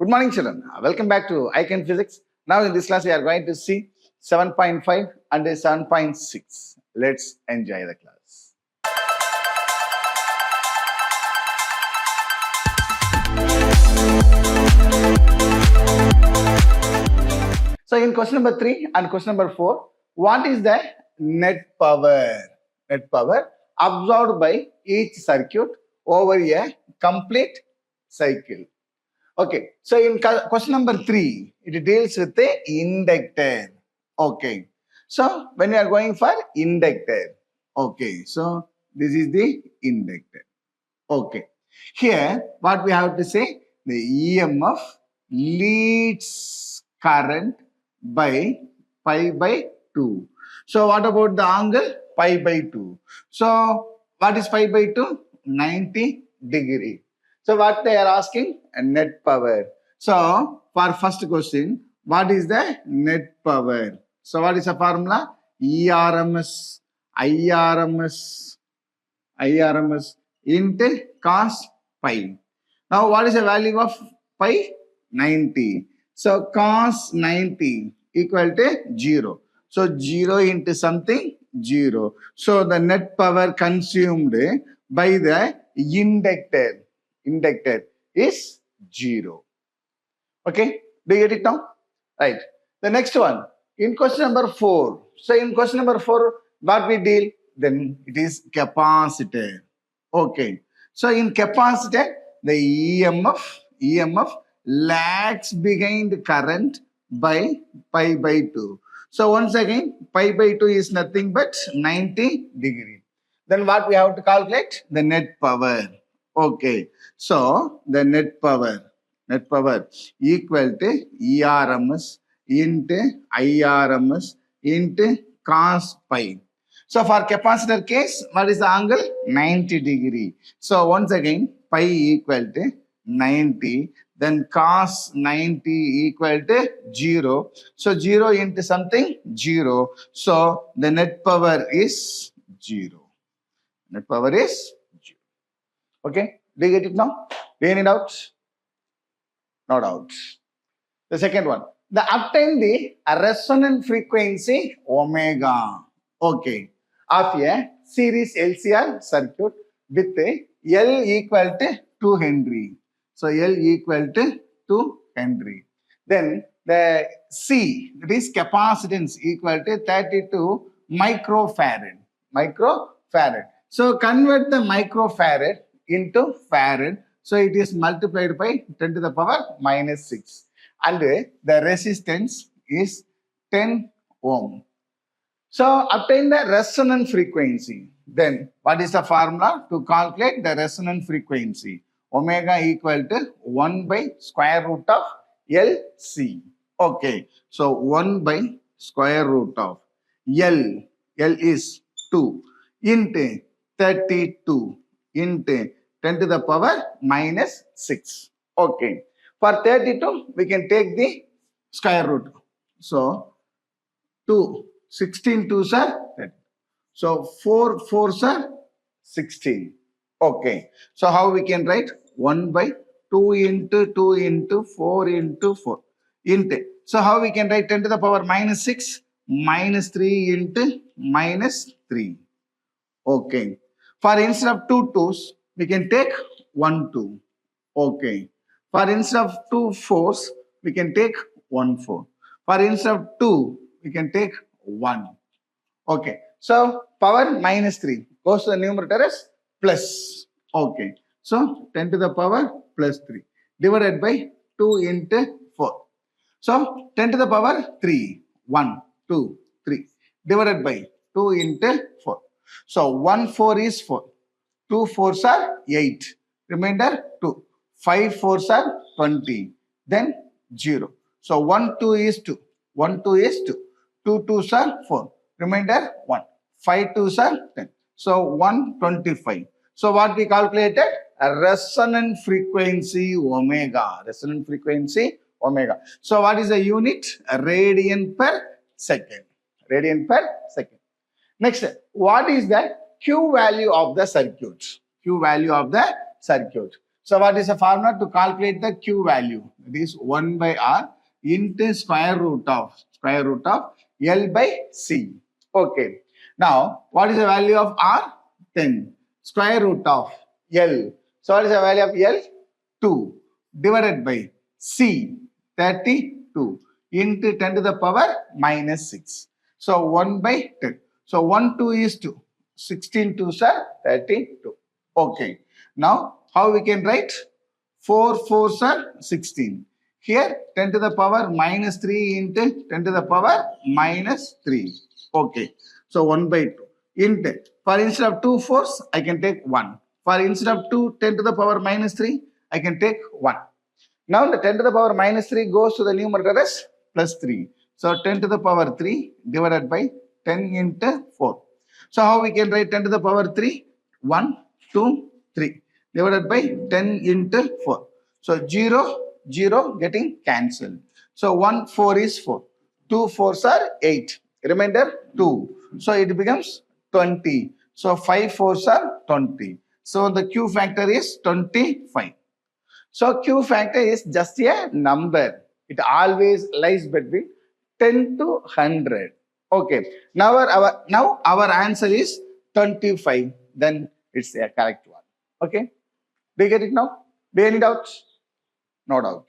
Good morning, children. Welcome back to ICAN Physics. Now in this class, we are going to see 7.5 and 7.6. Let's enjoy the class. So in question number 3 and question number 4, what is the net power? Net power absorbed by each circuit over a complete cycle. Okay, so in question number 3, it deals with the inductor. Okay, so when you are going for inductor, okay, so this is the inductor. Okay, here what we have to say, the EMF leads current by pi by 2. So what about the angle? Pi by 2. So what is pi by 2? 90 degree. So what they are asking? A net power. So for first question, what is the net power? So what is the formula? ERMS, IRMS into cos pi. Now what is the value of pi? 90. So cos 90 equal to 0. So 0 into something, 0. So the net power consumed by the inductor is 0. Okay, do you get it now? Right. The next one, in question number 4. So in question number 4, what we deal? Then it is capacitor. Okay. So in capacitor, the EMF lags behind current by pi by 2. So once again, pi by 2 is nothing but 90 degree. Then what we have to calculate? The net power. Okay, so the net power equal to ERMS into IRMS into cos pi. So for capacitor case, what is the angle? 90 degree. So once again, pi equal to 90, then cos 90 equal to 0. So 0 into something, 0. So the net power is 0. Net power is 0. Okay, do you get it now? Do you any doubts? No doubts. The second one, obtain the resonant frequency omega. Okay, of a series LCR circuit with L equal to 2 Henry. So L equal to 2 Henry. Then the C, that is capacitance, equal to 32 microfarad. So convert the microfarad into farad. So it is multiplied by 10 to the power minus 6. And the resistance is 10 ohm. So obtain the resonant frequency. Then what is the formula to calculate the resonant frequency? Omega equal to 1 by square root of LC. Okay. So 1 by square root of L is 2 into 32 into 10 to the power minus 6. Okay. For 32, we can take the square root. So 2, 16 2s are 30. So 4 4s are 16. Okay. So how we can write? 1 by 2 into 2 into 4 into 4 into. So how we can write 10 to the power minus 6? Minus 3 into minus 3. Okay. For instead of 2 2s, we can take 1 2. Okay. For instead of 2 4s, we can take 1 4. For instead of 2, we can take 1. Okay. So power minus 3 goes to the numerator as plus. Okay. So 10 to the power plus 3 divided by 2 into 4. So 10 to the power 3. 1, 2, 3 divided by 2 into 4. So 1 4 is 4. 2 4s are 8. Remainder 2. 5 4s are 20. Then 0. So 1 2 is 2. 1 2 is 2. 2 2s are 4. Remainder 1. 5 2s are 10. So 125. So what we calculated? A resonant frequency omega. Resonant frequency omega. So what is the unit? A radian per second. Radian per second. Next, what is the Q value of the circuit? Q value of the circuit. So what is the formula to calculate the Q value? It is 1 by R into square root of L by C. Okay. Now, what is the value of R? 10. Square root of L. So what is the value of L? 2 divided by C, 32 into 10 to the power minus 6. So 1 by 10. So 1, 2 is 2. 16 2s are 32. Okay. Now, how we can write? 4 4s are 16. Here, 10 to the power minus 3 into 10 to the power minus 3. Okay. So 1 by 2. Into, for instead of 2 4s, I can take 1. For instead of 2 10 to the power minus 3, I can take 1. Now the 10 to the power minus 3 goes to the numerator as plus 3. So 10 to the power 3 divided by 10 into 4. So how we can write 10 to the power 3? 1, 2, 3 divided by 10 into 4. So 0, 0 getting cancelled. So 1, 4 is 4. 2 4s are 8. Remainder 2. So it becomes 20. So 5 4s are 20. So the Q factor is 25. So Q factor is just a number. It always lies between 10 to 100. Okay. Now our answer is 25. Then it's a correct one. Okay. Do you get it now? Do you any doubts? No doubt.